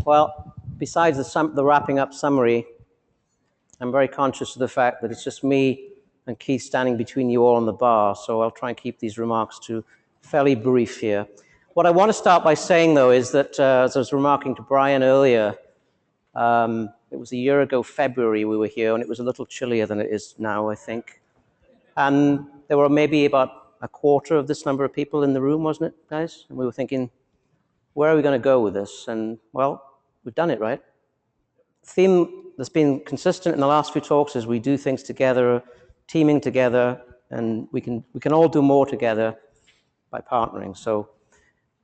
Well, besides the wrapping up summary, I'm very conscious of the fact that it's just me and Keith standing between you all on the bar, so I'll try and keep these remarks to fairly brief here. What I want to start by saying, though, is that, as I was remarking to Brian earlier, it was a year ago, February, we were here, and it was a little chillier than it is now, I think. And there were maybe about a quarter of this number of people in the room, wasn't it, guys? And we were thinking, where are we going to go with this? And, well, we've done it, right? The theme that's been consistent in the last few talks is we do things together, teaming together, and we can all do more together by partnering. So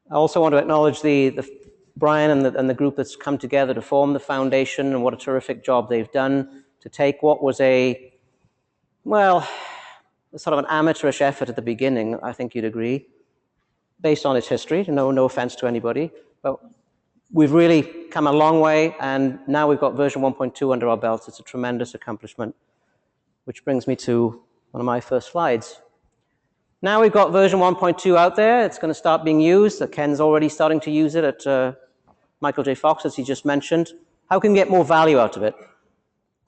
I also want to acknowledge Brian and the group that's come together to form the foundation, and what a terrific job they've done to take what was a sort of an amateurish effort at the beginning, I think you'd agree, based on its history. No offense to anybody, but we've really come a long way, and now we've got version 1.2 under our belts. It's a tremendous accomplishment, which brings me to one of my first slides. Now we've got version 1.2 out there. It's going to start being used. Ken's already starting to use it at Michael J. Fox, as he just mentioned. How can we get more value out of it,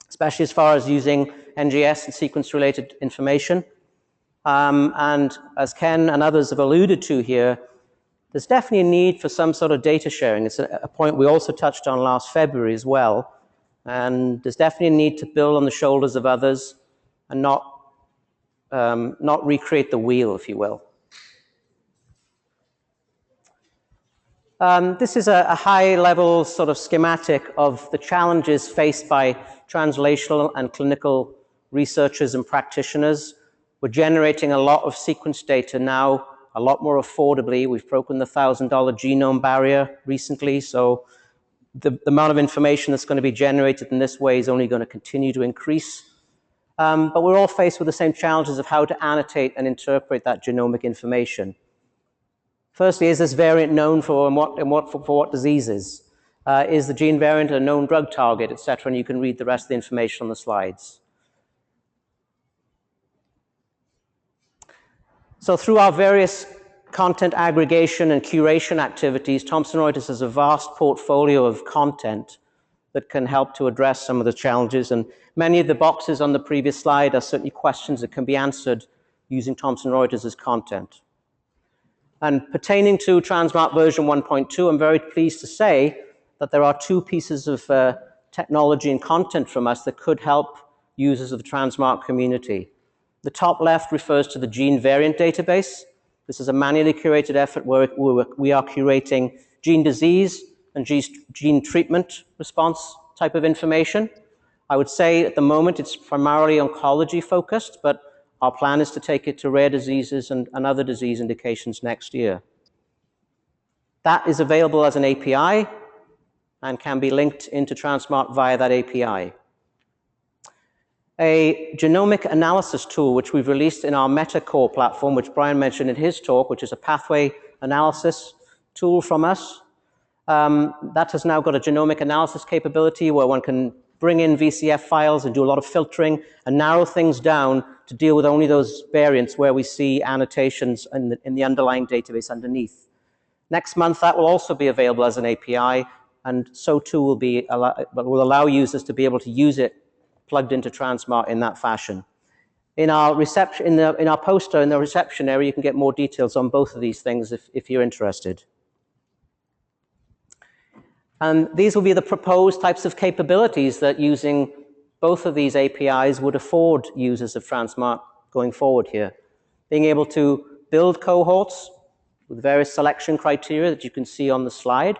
especially as far as using NGS and sequence-related information? And as Ken and others have alluded to here, there's definitely a need for some sort of data sharing. It's a point we also touched on last February as well. And there's definitely a need to build on the shoulders of others and not recreate the wheel, if you will. This is a high-level sort of schematic of the challenges faced by translational and clinical researchers and practitioners. We're generating a lot of sequence data now, a lot more affordably. We've broken the $1,000 genome barrier recently, so the amount of information that's going to be generated in this way is only going to continue to increase. But we're all faced with the same challenges of how to annotate and interpret that genomic information. Firstly, is this variant known for what diseases? Is the gene variant a known drug target, et cetera? And you can read the rest of the information on the slides. So through our various content aggregation and curation activities, Thomson Reuters has a vast portfolio of content that can help to address some of the challenges. And many of the boxes on the previous slide are certainly questions that can be answered using Thomson Reuters' content. And pertaining to TransMART version 1.2, I'm very pleased to say that there are two pieces of technology and content from us that could help users of the TransMART community. The top left refers to the gene variant database. This is a manually curated effort where we are curating gene disease and gene treatment response type of information. I would say at the moment it's primarily oncology focused, but our plan is to take it to rare diseases and other disease indications next year. That is available as an API and can be linked into TransMART via that API. A genomic analysis tool, which we've released in our MetaCore platform, which Brian mentioned in his talk, which is a pathway analysis tool from us. That has now got a genomic analysis capability where one can bring in VCF files and do a lot of filtering and narrow things down to deal with only those variants where we see annotations in the underlying database underneath. Next month, that will also be available as an API, and so too will allow users to be able to use it plugged into TransMART in that fashion. In our poster in the reception area, you can get more details on both of these things if you're interested. And these will be the proposed types of capabilities that using both of these APIs would afford users of TransMART going forward here. Being able to build cohorts with various selection criteria that you can see on the slide,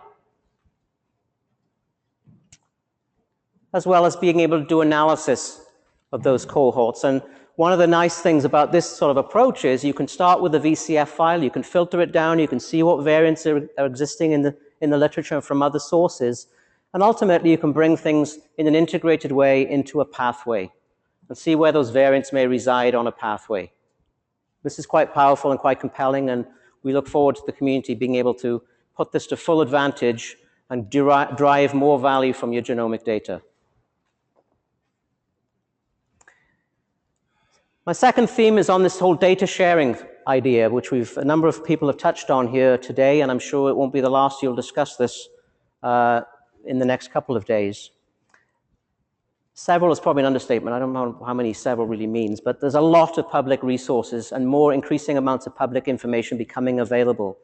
as well as being able to do analysis of those cohorts. And one of the nice things about this sort of approach is you can start with a VCF file, you can filter it down, you can see what variants are existing in the literature from other sources, and ultimately you can bring things in an integrated way into a pathway and see where those variants may reside on a pathway. This is quite powerful and quite compelling, and we look forward to the community being able to put this to full advantage and drive more value from your genomic data. My second theme is on this whole data sharing idea, which a number of people have touched on here today, and I'm sure it won't be the last you'll discuss this in the next couple of days. Several is probably an understatement. I don't know how many several really means, but there's a lot of public resources and more increasing amounts of public information becoming available.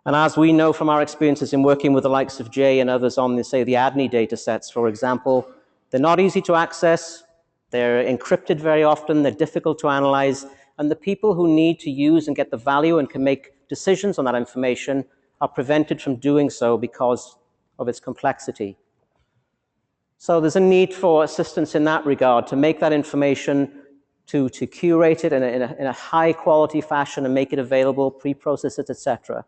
And as we know from our experiences in working with the likes of Jay and others on, say, the ADNI data sets, for example, they're not easy to access, they're encrypted very often, they're difficult to analyze, and the people who need to use and get the value and can make decisions on that information are prevented from doing so because of its complexity. So there's a need for assistance in that regard to make that information, to curate it in a high quality fashion and make it available, pre-process it, etc.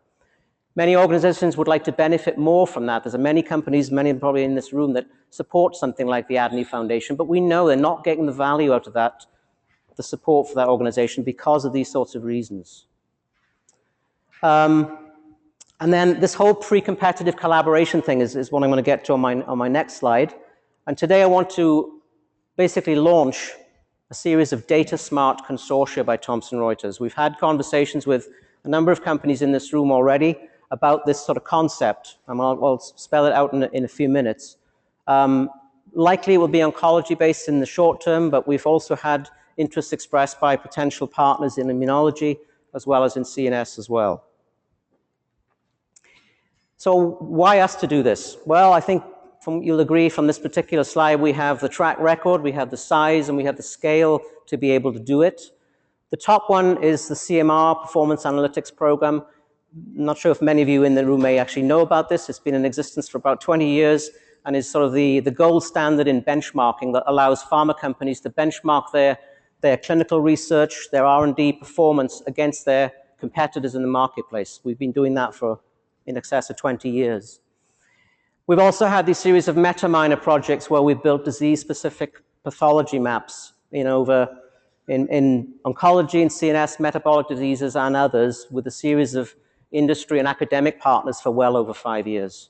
Many organizations would like to benefit more from that. There's many companies, many probably in this room, that support something like the ADNI Foundation, but we know they're not getting the value out of that, the support for that organization, because of these sorts of reasons. And then this whole pre-competitive collaboration thing is what I'm going to get to on my next slide. And today I want to basically launch a series of DataSMART consortia by Thomson Reuters. We've had conversations with a number of companies in this room already about this sort of concept, and I'll spell it out in a few minutes. Likely it will be oncology-based in the short term, but we've also had interest expressed by potential partners in immunology as well as in CNS as well. So why us to do this? Well, I think you'll agree from this particular slide, we have the track record, we have the size, and we have the scale to be able to do it. The top one is the CMR Performance Analytics Program. I'm not sure if many of you in the room may actually know about this. It's been in existence for about 20 years and is sort of the gold standard in benchmarking that allows pharma companies to benchmark their clinical research, their R&D performance against their competitors in the marketplace. We've been doing that for in excess of 20 years. We've also had these series of meta-minor projects where we've built disease-specific pathology maps in oncology and CNS, metabolic diseases, and others, with a series of industry and academic partners for well over 5 years.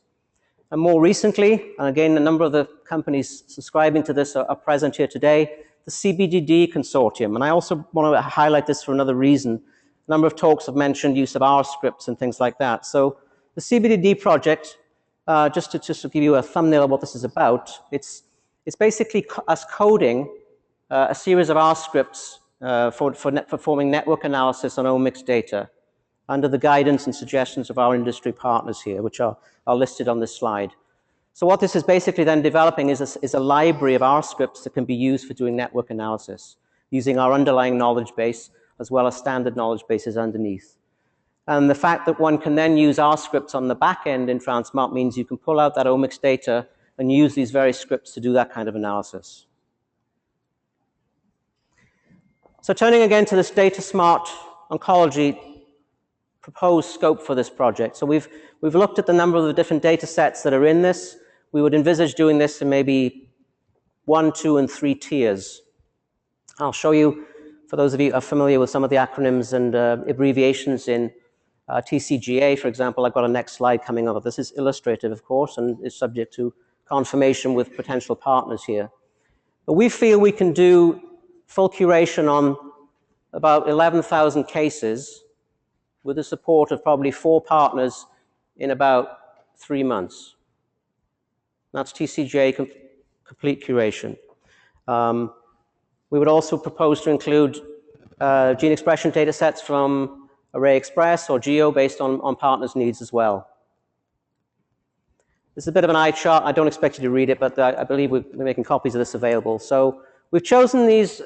And more recently, and again, a number of the companies subscribing to this are present here today, the CBDD Consortium. And I also want to highlight this for another reason. A number of talks have mentioned use of R scripts and things like that. So the CBDD project, just to give you a thumbnail of what this is about, it's basically us coding a series of R scripts for performing network analysis on omics data under the guidance and suggestions of our industry partners here, which are listed on this slide. So what this is basically then developing is a library of R scripts that can be used for doing network analysis, using our underlying knowledge base as well as standard knowledge bases underneath. And the fact that one can then use R scripts on the back end in TRANSMART means you can pull out that omics data and use these very scripts to do that kind of analysis. So turning again to this DataSMART oncology proposed scope for this project. So we've looked at the number of the different data sets that are in this. We would envisage doing this in maybe 1, 2, and 3 tiers. I'll show you, for those of you who are familiar with some of the acronyms and abbreviations in TCGA, for example. I've got a next slide coming up. This is illustrative, of course, and is subject to confirmation with potential partners here. But we feel we can do full curation on about 11,000 cases with the support of probably 4 partners in about 3 months. That's TCGA complete curation. We would also propose to include gene expression data sets from Array Express or Geo based on partners' needs as well. This is a bit of an eye chart. I don't expect you to read it, but I believe we're making copies of this available. So we've chosen these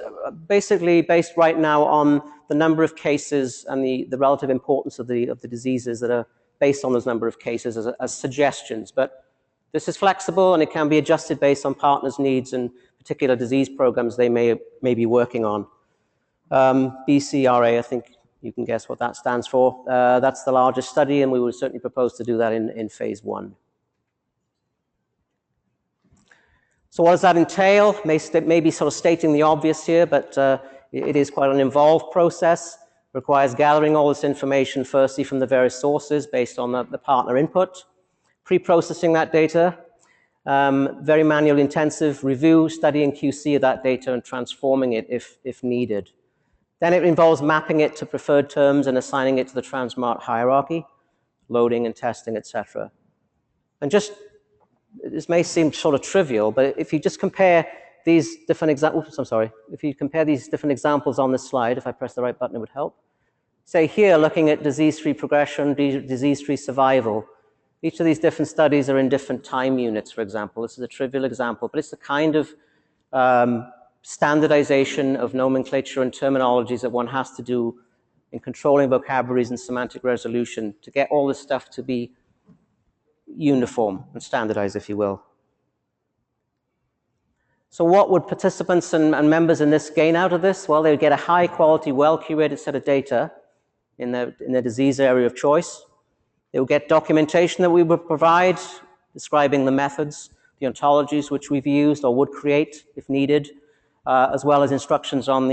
basically based right now on the number of cases and the relative importance of the diseases that are based on those number of cases as suggestions. But this is flexible and it can be adjusted based on partners' needs and particular disease programs they may be working on. BCRA, I think you can guess what that stands for. That's the largest study, and we would certainly propose to do that in phase 1. So what does that entail? Maybe sort of stating the obvious here, but it is quite an involved process. It requires gathering all this information firstly from the various sources based on the partner input, pre-processing that data, very manual intensive review, study and QC of that data and transforming it if needed. Then it involves mapping it to preferred terms and assigning it to the TRANSMART hierarchy, loading and testing, etc. And just this may seem sort of trivial, but if you just compare these different examples, I'm sorry, if you compare these different examples on this slide, if I press the right button, it would help. Say here, looking at disease-free progression, disease-free survival. Each of these different studies are in different time units, for example. This is a trivial example, but it's the kind of standardization of nomenclature and terminologies that one has to do in controlling vocabularies and semantic resolution to get all this stuff to be uniform and standardized, if you will. So what would participants and members in this gain out of this? Well, they would get a high-quality, well-curated set of data in their disease area of choice. They will get documentation that we would provide, describing the methods, the ontologies which we've used or would create if needed, as well as instructions on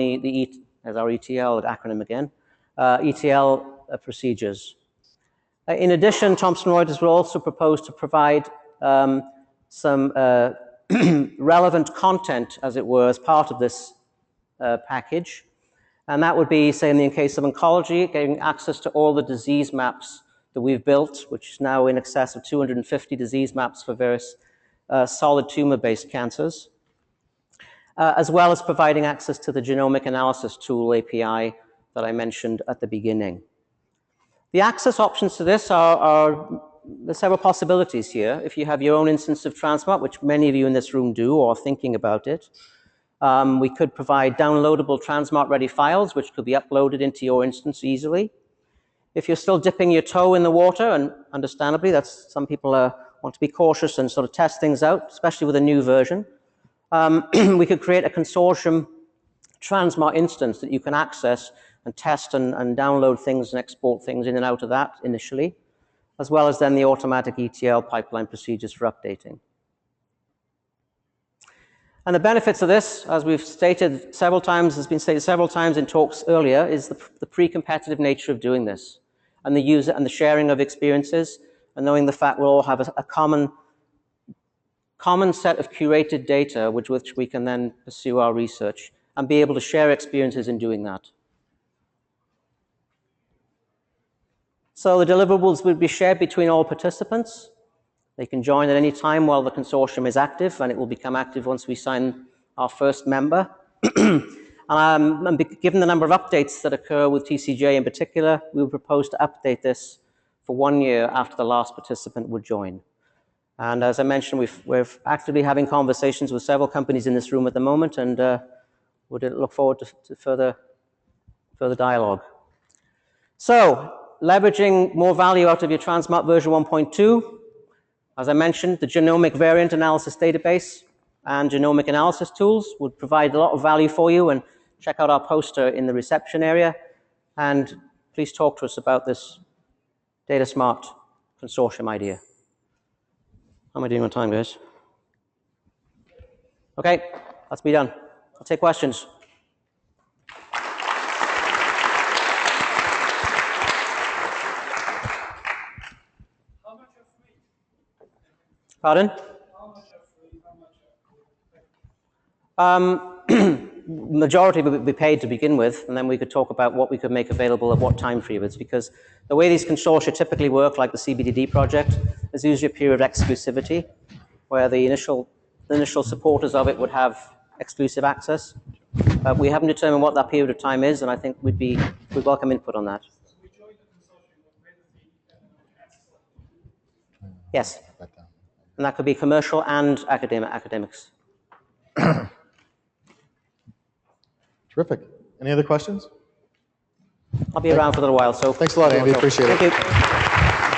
as our ETL acronym again, ETL procedures. In addition, Thomson Reuters will also propose to provide some relevant content, as it were, as part of this package. And that would be, say, in the case of oncology, getting access to all the disease maps that we've built, which is now in excess of 250 disease maps for various solid tumor-based cancers, as well as providing access to the genomic analysis tool API that I mentioned at the beginning. The access options to this there's several possibilities here. If you have your own instance of TRANSMART, which many of you in this room do or are thinking about it, we could provide downloadable TRANSMART-ready files, which could be uploaded into your instance easily. If you're still dipping your toe in the water, and understandably, some people want to be cautious and sort of test things out, especially with a new version, we could create a consortium TRANSMART instance that you can access and test and download things and export things in and out of that initially, as well as then the automatic ETL pipeline procedures for updating. And the benefits of this, as we've stated several times, has been stated several times in talks earlier, is the pre-competitive nature of doing this, and the user and the sharing of experiences, and knowing the fact we'll all have a common set of curated data with which we can then pursue our research and be able to share experiences in doing that. So the deliverables will be shared between all participants. They can join at any time while the consortium is active, and it will become active once we sign our first member. And given the number of updates that occur with TCJ in particular, we will propose to update this for 1 year after the last participant would join. And as I mentioned, we're actively having conversations with several companies in this room at the moment, and would look forward to further dialogue. So, leveraging more value out of your TRANSMART version 1.2, as I mentioned, the genomic variant analysis database and genomic analysis tools would provide a lot of value for you, and check out our poster in the reception area, and please talk to us about this DataSMART consortium idea. How am I doing on time, guys? Okay, let's be done. I'll take questions. Pardon? Majority would be paid to begin with, and then we could talk about what we could make available at what time periods, because the way these consortia typically work, like the CBDD project, there's usually a period of exclusivity, where the initial supporters of it would have exclusive access. We haven't determined what that period of time is, and I think we'd welcome input on that. Yes. And that could be commercial and academics. Terrific. Any other questions? I'll be around for a little while, so thanks a lot, Andy. Appreciate it. Thank you.